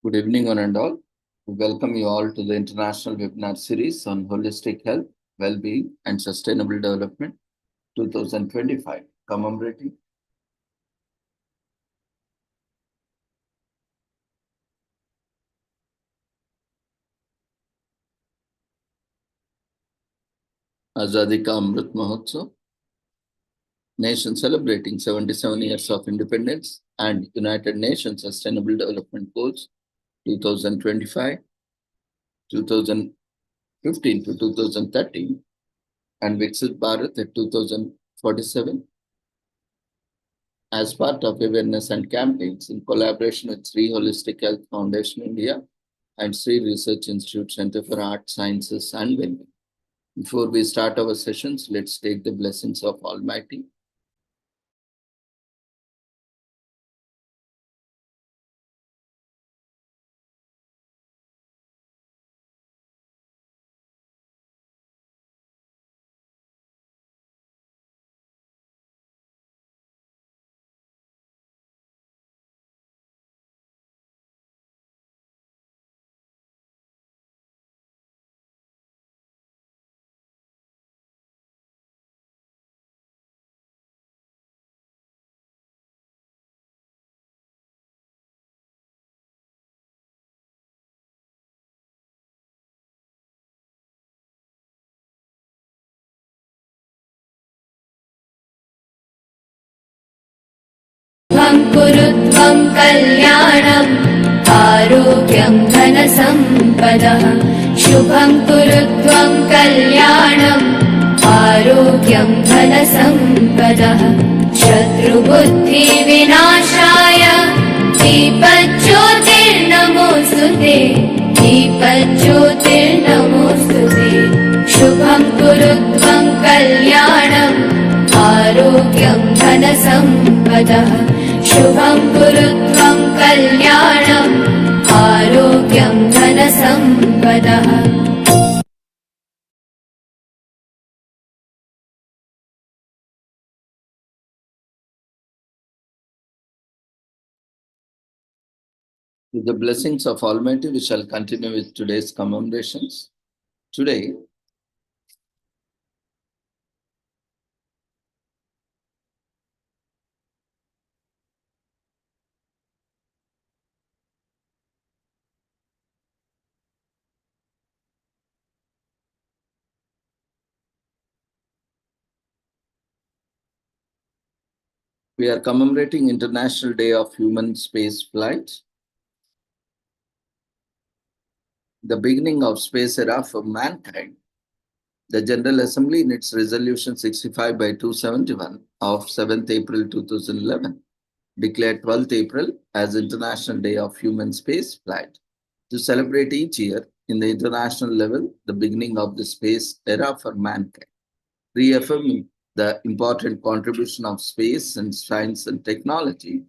Good evening, one and all. We welcome you all to the international webinar series on holistic health, well-being, and sustainable development 2025, commemorating Azadi Ka Amrit Mahotsav, nation celebrating 77 years of independence and United Nations Sustainable Development Goals 2025, 2015 to 2030, and Viksit Bharat at 2047. As part of awareness and campaigns in collaboration with Sri Holistic Health Foundation India and Sri Research Institute Center for Art, Sciences and Wellbeing. Before we start our sessions, let's take the blessings of Almighty. कुरुत्वं कल्याणम् आरोग्यं धनसम्पदः शुभं कुरुत्वं कल्याणम् आरोग्यं धनसम्पदः शत्रुबुद्धिविनाशाय दीपज्योतिर्नमोऽस्तुते दीपज्योतिर्नमोऽस्तुते शुभं कुरुत्वं कल्याणम् आरोग्यं धनसम्पदः शुभं कुरुत्वं कल्याणम् आरोग्यं धनसम्पदः With the blessings of Almighty, we shall continue with today's commemorations. Today, we are commemorating International Day of Human Space Flight, the beginning of space era for mankind. The General Assembly, in its Resolution 65 by 271 of 7th April 2011, declared 12th April as International Day of Human Space Flight to celebrate each year in the international level the beginning of the space era for mankind, reaffirming the important contribution of space and science and technology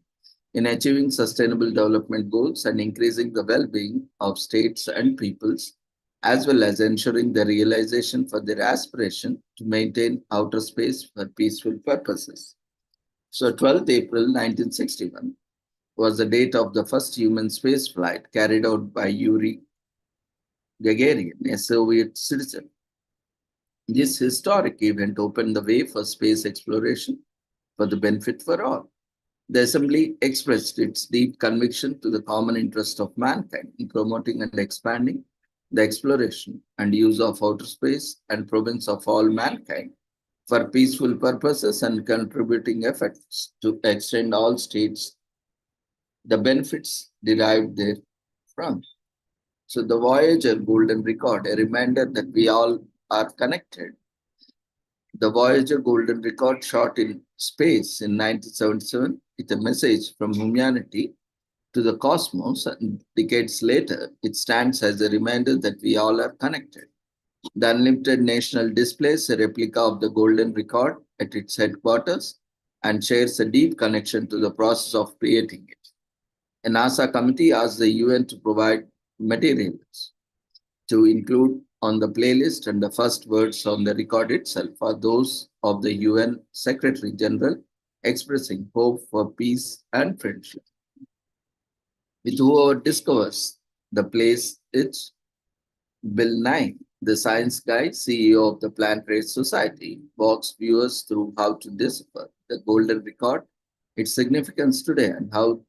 in achieving sustainable development goals and increasing the well-being of states and peoples, as well as ensuring the realization for their aspiration to maintain outer space for peaceful purposes. So 12th April 1961 was the date of the first human space flight carried out by Yuri Gagarin, a Soviet citizen. This historic event opened the way for space exploration for the benefit for all. The Assembly expressed its deep conviction to the common interest of mankind in promoting and expanding the exploration and use of outer space and province of all mankind for peaceful purposes and contributing efforts to extend all states the benefits derived therefrom. So the Voyager Golden Record, a reminder that we all are connected. The Voyager Golden Record shot in space in 1977 with a message from humanity to the cosmos, and decades later, it stands as a reminder that we all are connected. The Unlimited National displays a replica of the Golden Record at its headquarters and shares a deep connection to the process of creating it. A NASA committee asked the UN to provide materials to include on the playlist, and the first words on the record itself are those of the UN Secretary General expressing hope for peace and friendship. with whoever discovers the place it's Bill Nye, the science guy, CEO of the Planetary Society, walks viewers through how to decipher the golden record, its significance today, and how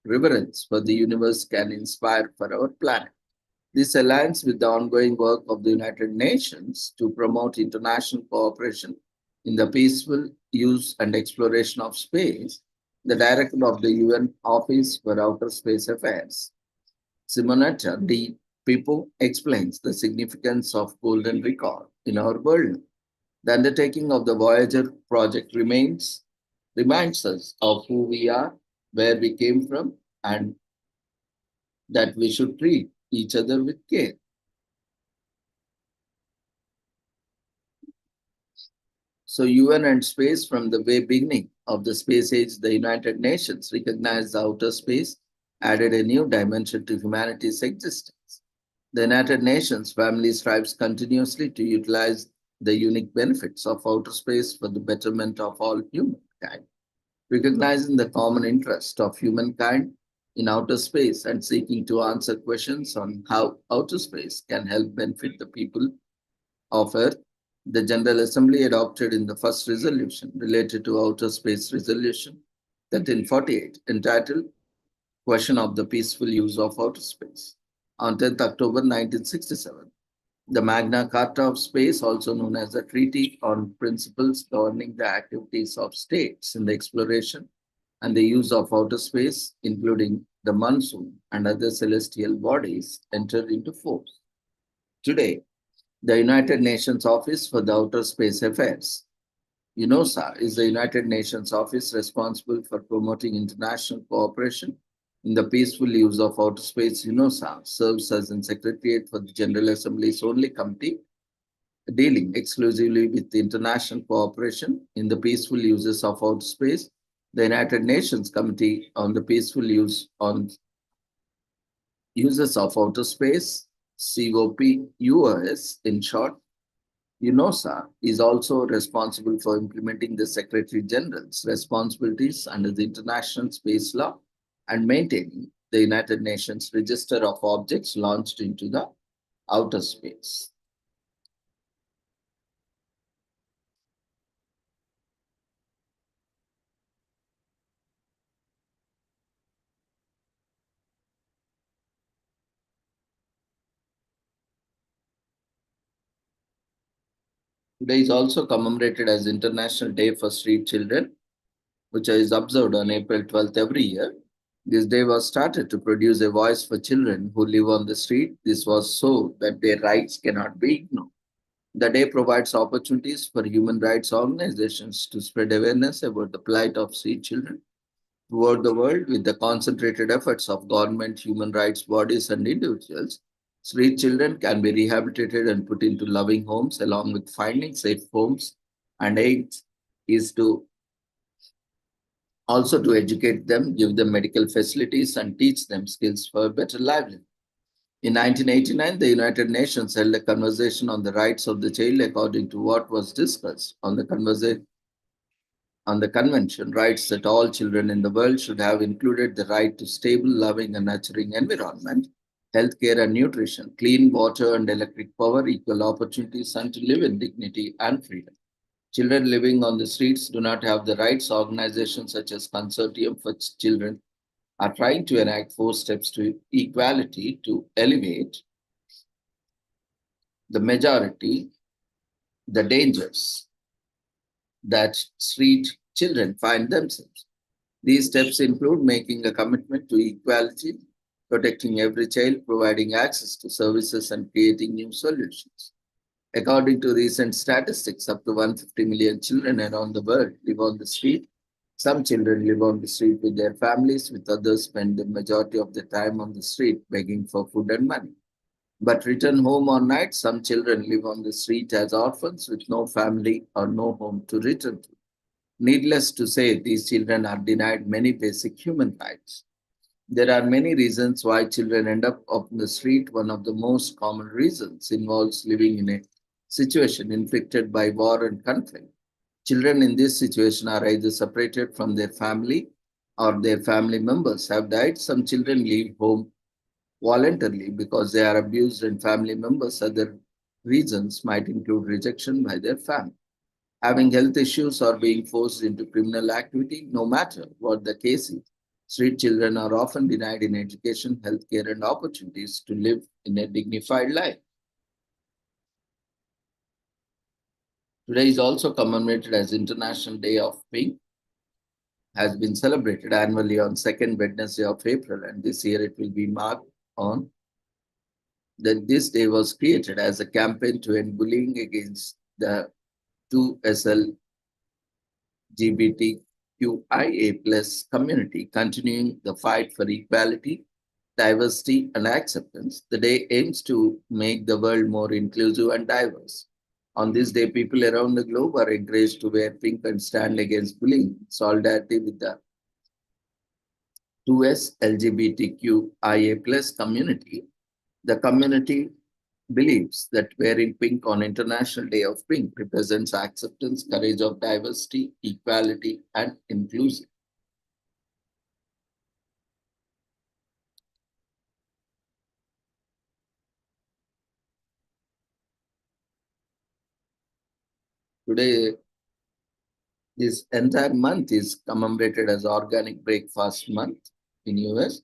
reverence for the universe can inspire for our planet. This aligns with the ongoing work of the United Nations to promote international cooperation in the peaceful use and exploration of space. The director of the UN Office for Outer Space Affairs, Simonetta Di Pippo, explains the significance of Golden Record in our world. The undertaking of the Voyager project reminds us of who we are, where we came from, and that we should treat each other with care. So UN and space, from the very beginning of the space age, the United Nations recognized the outer space, added a new dimension to humanity's existence. The United Nations family strives continuously to utilize the unique benefits of outer space for the betterment of all humankind. Recognizing the common interest of humankind in outer space and seeking to answer questions on how outer space can help benefit the people of Earth, the General Assembly adopted in the first resolution related to outer space resolution 1348 entitled Question of the Peaceful Use of Outer Space on 10th October 1967. The Magna Carta of Space, also known as the Treaty on Principles Governing the Activities of States in the Exploration and the Use of Outer Space, including the monsoon and other celestial bodies, entered into force. Today, the United Nations Office for the Outer Space Affairs, UNOSA, is the United Nations office responsible for promoting international cooperation in the peaceful use of outer space. UNOSA serves as a secretariat for the General Assembly's only committee dealing exclusively with international cooperation in the peaceful uses of outer space. The United Nations Committee on the Peaceful Use on Uses of Outer Space, COPUOS in short, UNOSA is also responsible for implementing the Secretary General's responsibilities under the international space law and maintaining the United Nations Register of Objects launched into the outer space. Today is also commemorated as International Day for Street Children, which is observed on April 12th every year. This day was started to produce a voice for children who live on the street. This was so that their rights cannot be ignored. The day provides opportunities for human rights organizations to spread awareness about the plight of street children throughout the world. With the concentrated efforts of government, human rights bodies, and individuals. Street children can be rehabilitated and put into loving homes, along with finding safe homes, and aids is to also to educate them, give them medical facilities, and teach them skills for a better livelihood. In 1989, the United Nations held a conversation on the rights of the child according to what was discussed on the convention. Rights that all children in the world should have included the right to stable, loving, and nurturing environment, healthcare and nutrition, clean water and electric power, equal opportunities, and to live in dignity and freedom. Children living on the streets do not have the rights. Organizations such as Consortium for Children are trying to enact 4 steps to equality to elevate the majority, the dangers that street children find themselves. These steps include making a commitment to equality, protecting every child, providing access to services, and creating new solutions. According to recent statistics, up to 150 million children around the world live on the street. Some children live on the street with their families, with others spend the majority of their time on the street begging for food and money. But return home on night, some children live on the street as orphans with no family or no home to return to. Needless to say, these children are denied many basic human rights. There are many reasons why children end up on the street. One of the most common reasons involves living in a situation inflicted by war and conflict. Children in this situation are either separated from their family or their family members have died. Some children leave home voluntarily because they are abused, and family members. Other reasons might include rejection by their family, having health issues, or being forced into criminal activity. No matter what the case is, street children are often denied in education, healthcare, and opportunities to live in a dignified life. Today is also commemorated as International Day of Pink, has been celebrated annually on second Wednesday of April, and this year it will be marked on that this day was created as a campaign to end bullying against the 2SLGBTQIA plus community, continuing the fight for equality, diversity, and acceptance. The day aims to make the world more inclusive and diverse. On this day, people around the globe are encouraged to wear pink and stand against bullying, solidarity with the 2S LGBTQIA plus community. The community believes that wearing pink on International Day of Pink represents acceptance, courage of diversity, equality, and inclusion. Today, this entire month is commemorated as Organic Breakfast Month in US.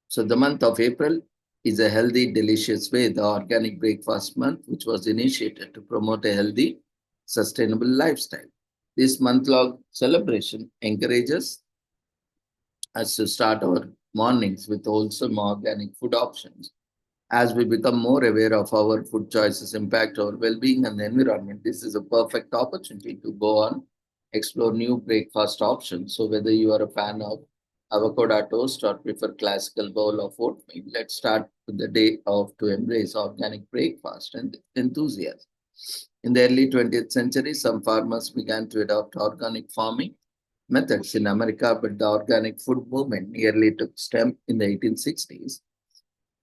So the month of April is a healthy, delicious way, the Organic Breakfast Month, which was initiated to promote a healthy, sustainable lifestyle. This month-long celebration encourages us to start our mornings with wholesome organic food options. As we become more aware of our food choices impact our well-being and the environment, this is a perfect opportunity to go on, explore new breakfast options. So whether you are a fan of avocado toast or prefer classical bowl of oatmeal, let's start with the day of to embrace organic breakfast and enthusiasm. In the early 20th century, some farmers began to adopt organic farming methods in America, but the organic food movement nearly took stem in the 1860s,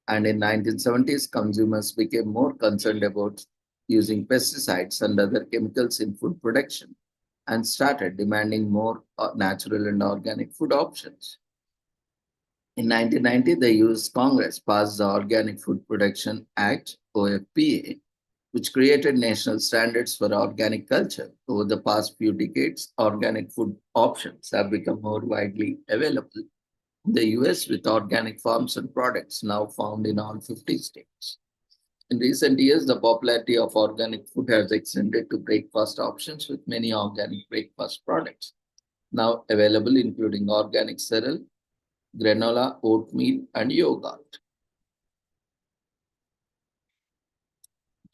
and in 1970s, consumers became more concerned about using pesticides and other chemicals in food production and started demanding more natural and organic food options. In 1990, the US Congress passed the Organic Food Production Act, OFPA, which created national standards for organic culture. Over the past few decades, organic food options have become more widely available in the US, with organic farms and products now found in all 50 states. In recent years, the popularity of organic food has extended to breakfast options, with many organic breakfast products now available, including organic cereal, granola, oatmeal, and yogurt.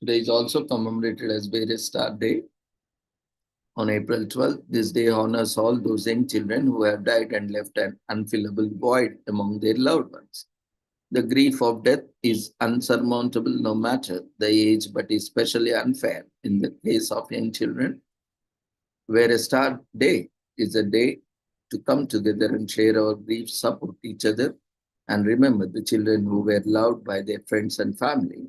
Today is also commemorated as Various Star Day. On April 12th, this day honors all those young children who have died and left an unfillable void among their loved ones. The grief of death is unsurmountable no matter the age, but especially unfair in the case of young children, where a star day is a day to come together and share our grief, support each other, and remember the children who were loved by their friends and family.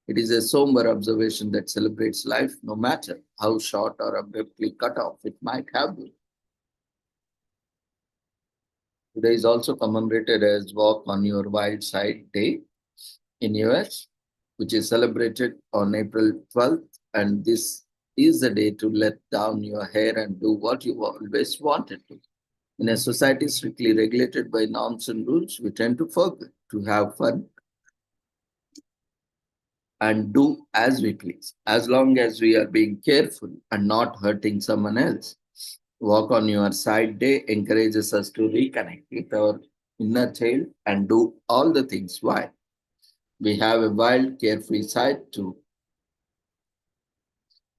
It is a somber observation that celebrates life no matter how short or abruptly cut off it might have been. Today is also commemorated as Walk on Your Wild Side Day in US, which is celebrated on April 12th. And this is the day to let down your hair and do what you always wanted to. In a society strictly regulated by norms and rules, we tend to forget to have fun and do as we please, as long as we are being careful and not hurting someone else. Walk on Your Side Day encourages us to reconnect with our inner child and do all the things wild. We have a wild, carefree side too.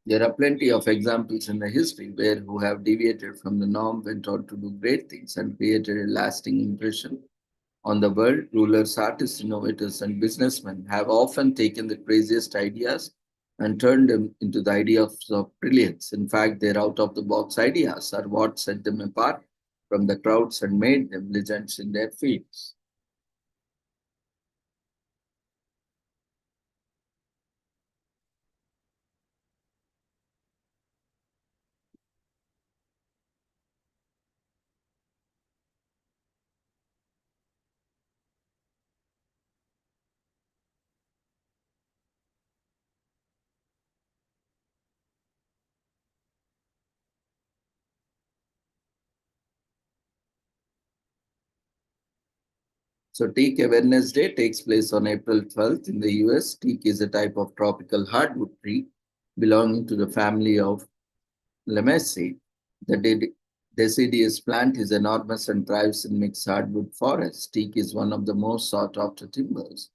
There are plenty of examples in the history where who have deviated from the norm, went on to do great things and created a lasting impression on the world. Rulers, artists, innovators, and businessmen have often taken the craziest ideas and turned them into the ideas of brilliance. In fact, their out-of-the-box ideas are what set them apart from the crowds and made them legends in their fields. So Teak Awareness Day takes place on April 12th in the US. Teak is a type of tropical hardwood tree belonging to the family of Lamaceae. The deciduous plant is enormous and thrives in mixed hardwood forests. Teak is one of the most sought after timbers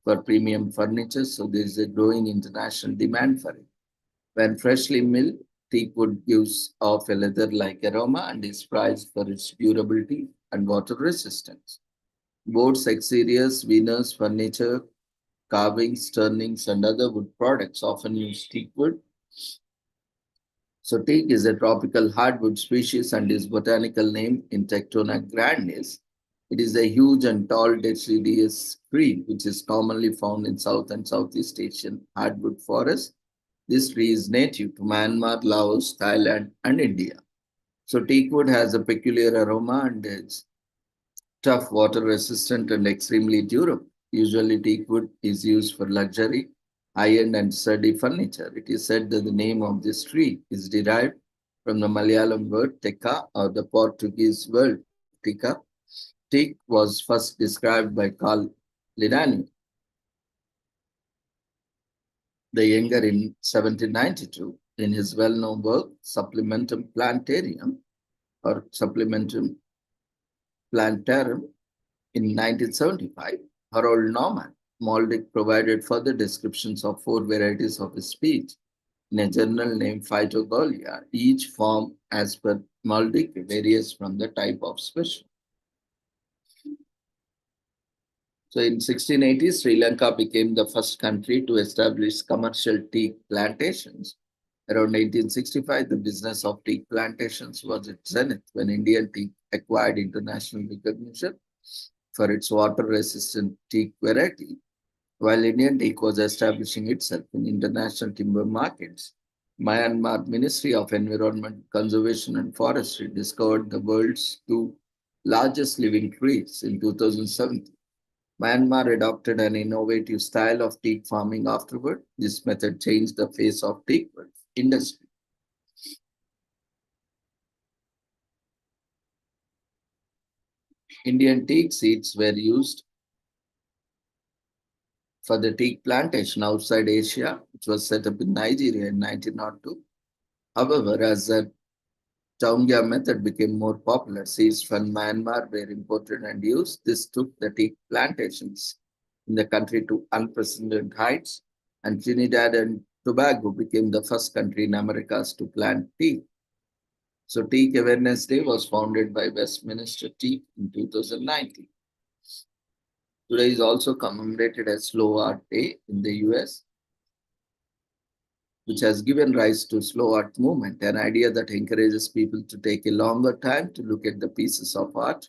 for premium furniture, so there is a growing international demand for it. When freshly milled, teak wood gives off a leather-like aroma and is prized for its durability and water resistance. Boards, exteriors, veneers, furniture, carvings, turnings, and other wood products often use teak wood. So teak is a tropical hardwood species and its botanical name in Tectona grandis. It is a huge and tall deciduous tree which is commonly found in South and Southeast Asian hardwood forests. This tree is native to Myanmar, Laos, Thailand, and India. So teak wood has a peculiar aroma and is tough, water resistant, and extremely durable. Usually, teak wood is used for luxury, high-end, and sturdy furniture. It is said that the name of this tree is derived from the Malayalam word teka or the Portuguese word tika. Teak was first described by Carl Linnaeus the Younger in 1792 in his well-known work Supplementum Plantarium or Supplementum Plantarum in 1975. Harold Norman Moldick provided further descriptions of four varieties of speech in a journal named Phytogolgia. Each form, as per Moldick, varies from the type of species. So in 1680, Sri Lanka became the first country to establish commercial teak plantations. Around 1865, the business of teak plantations was at zenith when Indian teak acquired international recognition for its water-resistant teak variety, while Indian teak was establishing itself in international timber markets. Myanmar Ministry of Environment, Conservation and Forestry discovered the world's two largest living trees in 2017. Myanmar adopted an innovative style of teak farming afterward. This method changed the face of teak industry. Indian teak seeds were used for the teak plantation outside Asia, which was set up in Nigeria in 1902. However, as the Chaungya method became more popular, seeds from Myanmar were imported and used. This took the teak plantations in the country to unprecedented heights, and Trinidad and Tobago became the first country in Americas to plant teak. So Teak Awareness Day was founded by Westminster Teak in 2019. Today is also commemorated as Slow Art Day in the US, which has given rise to slow art movement, an idea that encourages people to take a longer time to look at the pieces of art.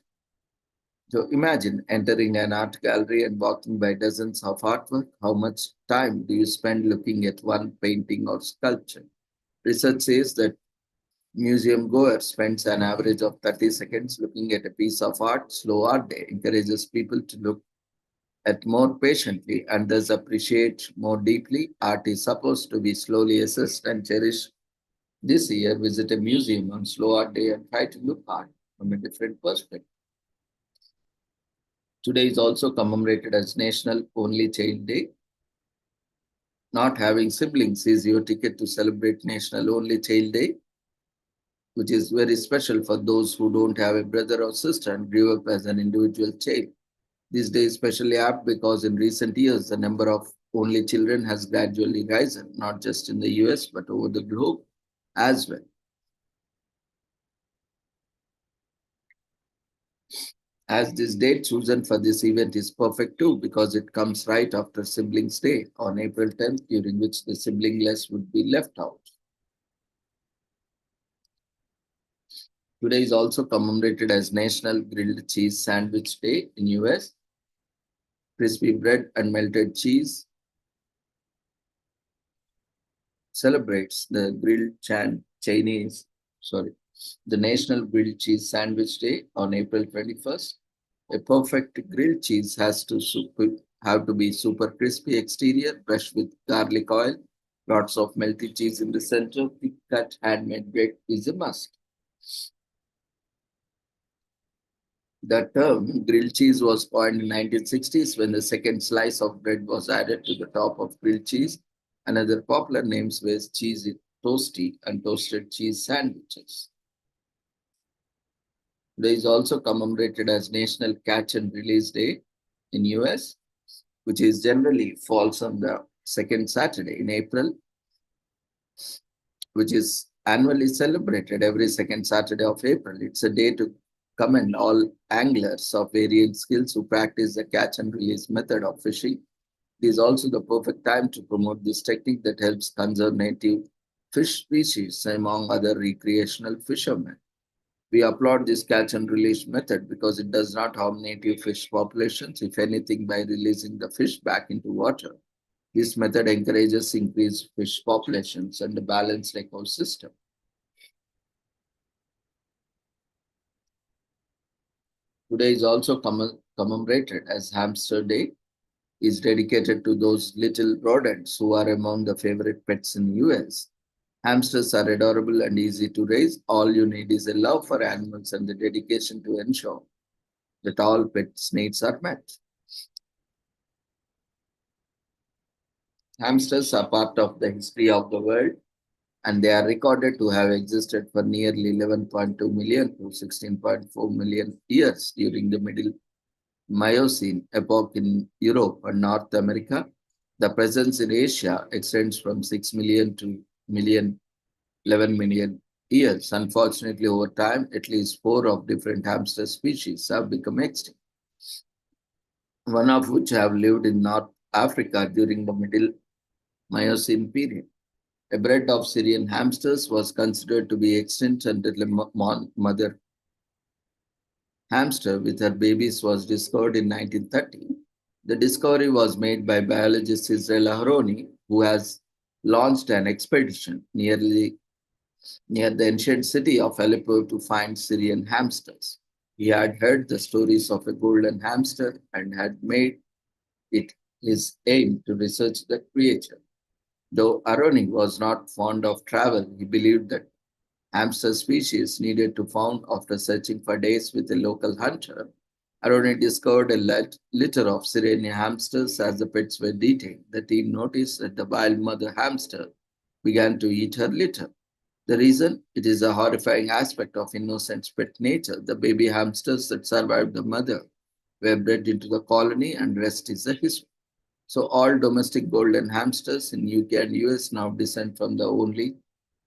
So imagine entering an art gallery and walking by dozens of artwork. How much time do you spend looking at one painting or sculpture? Research says that museum goer spends an average of 30 seconds looking at a piece of art. Slow Art Day encourages people to look at more patiently and thus appreciate more deeply. Art is supposed to be slowly assessed and cherished. This year, visit a museum on Slow Art Day and try to look art from a different perspective. Today is also commemorated as National Only Child Day. Not having siblings is your ticket to celebrate National Only Child Day, which is very special for those who don't have a brother or sister and grew up as an individual child. This day is especially apt because in recent years, the number of only children has gradually risen, not just in the US, but over the globe as well. As this date chosen for this event is perfect too, because it comes right after Siblings Day on April 10th, during which the siblingless would be left out. Today is also commemorated as National Grilled Cheese Sandwich Day in US. Crispy bread and melted cheese celebrates the the National Grilled Cheese Sandwich Day on April 21st. A perfect grilled cheese have to be super crispy exterior, brushed with garlic oil, lots of melted cheese in the center, thick cut, handmade bread is a must. The term grilled cheese was coined in 1960s when the second slice of bread was added to the top of grilled cheese. Another popular names were cheesy toasty and toasted cheese sandwiches. Today is also commemorated as National Catch and Release Day in US, which is generally falls on the second Saturday in April, which is annually celebrated every second Saturday of April. It's a day to commend all anglers of varying skills who practice the catch and release method of fishing. It is also the perfect time to promote this technique that helps conserve native fish species among other recreational fishermen. We applaud this catch and release method because it does not harm native fish populations, if anything, by releasing the fish back into water. This method encourages increased fish populations and a balanced ecosystem. Today is also commemorated as Hamster Day, is dedicated to those little rodents who are among the favorite pets in US. Hamsters are adorable and easy to raise. All you need is a love for animals and the dedication to ensure that all pets' needs are met. Hamsters are part of the history of the world and they are recorded to have existed for nearly 11.2 million to 16.4 million years during the Middle Miocene epoch in Europe and North America. The presence in Asia extends from 6 million to million 11 million years. Unfortunately, over time, at least four of different hamster species have become extinct, one of which have lived in North Africa during the Middle Miocene period. A breed of Syrian hamsters was considered to be extinct until a mother hamster with her babies was discovered in 1930. The discovery was made by biologist Israel Aharoni, who has launched an expedition near the ancient city of Aleppo to find Syrian hamsters. He had heard the stories of a golden hamster and had made it his aim to research the creature. Though Aroni was not fond of travel, he believed that hamster species needed to found after searching for days with a local hunter. Aroni discovered a litter of Syrian hamsters as the pets were detained. The team noticed that the wild mother hamster began to eat her litter. The reason? It is a horrifying aspect of innocent pet nature. The baby hamsters that survived the mother were bred into the colony and rest is the history. So all domestic golden hamsters in UK and US now descend from the only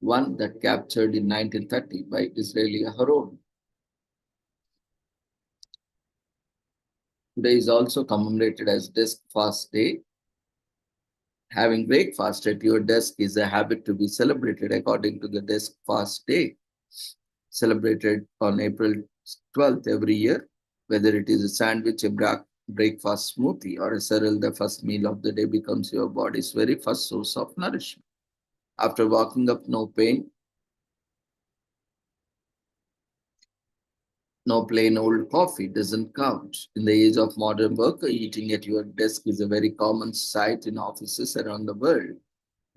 one that captured in 1930 by Israeli Aharon. Today is also commemorated as Desk Fast Day. Having breakfast at your desk is a habit to be celebrated according to the Desk Fast Day, celebrated on April 12th every year, whether it is a sandwich, a breakfast smoothie, or a cereal, the first meal of the day becomes your body's very first source of nourishment. After waking up, no pain, no plain old coffee doesn't count. In the age of modern work, eating at your desk is a very common sight in offices around the world.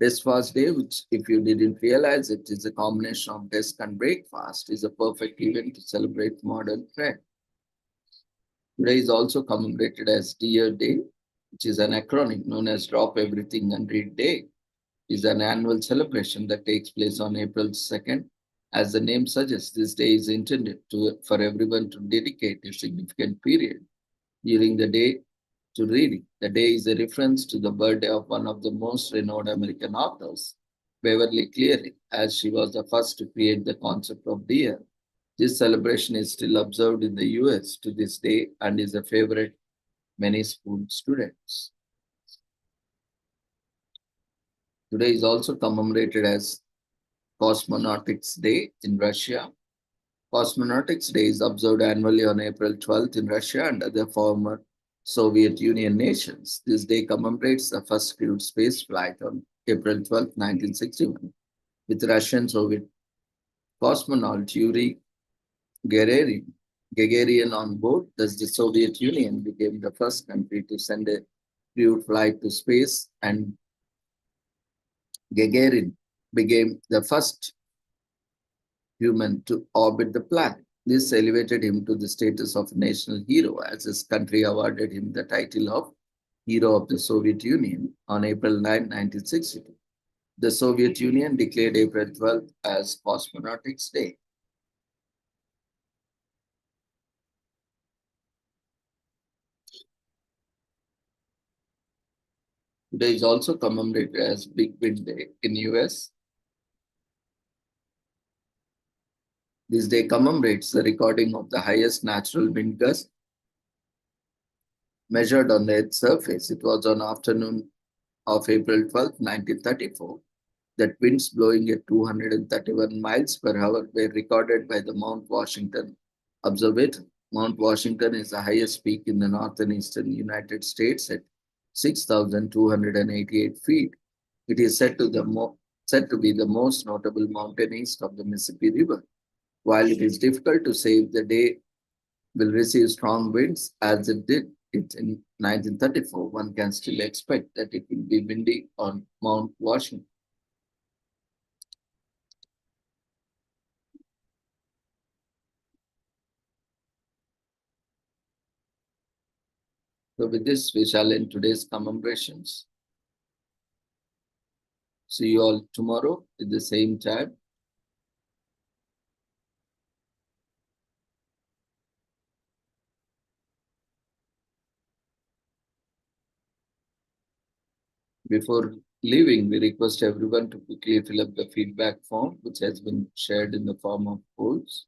Desk Fast Day, which if you didn't realize it is a combination of desk and breakfast, is a perfect event to celebrate modern trend. Today is also commemorated as Dear Day, which is an acronym known as Drop Everything and Read Day. It is an annual celebration that takes place on April 2nd. As the name suggests, this day is intended for everyone to dedicate a significant period during the day to reading. The day is a reference to the birthday of one of the most renowned American authors, Beverly Cleary, as she was the first to create the concept of deer. This celebration is still observed in the US to this day and is a favorite many school students. Today is also commemorated as Cosmonautics Day in Russia. Cosmonautics Day is observed annually on April 12th in Russia and other former Soviet Union nations. This day commemorates the first crewed space flight on April 12, 1961, with Russian Soviet cosmonaut Yuri Gagarin on board. Thus, the Soviet Union became the first country to send a crewed flight to space, and Gagarin became the first human to orbit the planet. This elevated him to the status of national hero as his country awarded him the title of Hero of the Soviet Union on April 9, 1962. The Soviet Union declared April 12th as Cosmonautics Day. Today is also commemorated as Big Wind Day in US. This day commemorates the recording of the highest natural wind gust measured on the Earth's surface. It was on afternoon of April 12, 1934, that winds blowing at 231 miles per hour were recorded by the Mount Washington Observatory. Mount Washington is the highest peak in the northern eastern United States at 6,288 feet. It is said to be the most notable mountain east of the Mississippi River. While it is difficult to say if the day will receive strong winds as it did it in 1934, one can still expect that it will be windy on Mount Washington. So with this, we shall end today's commemorations. See you all tomorrow at the same time. Before leaving, we request everyone to quickly fill up the feedback form, which has been shared in the form of polls.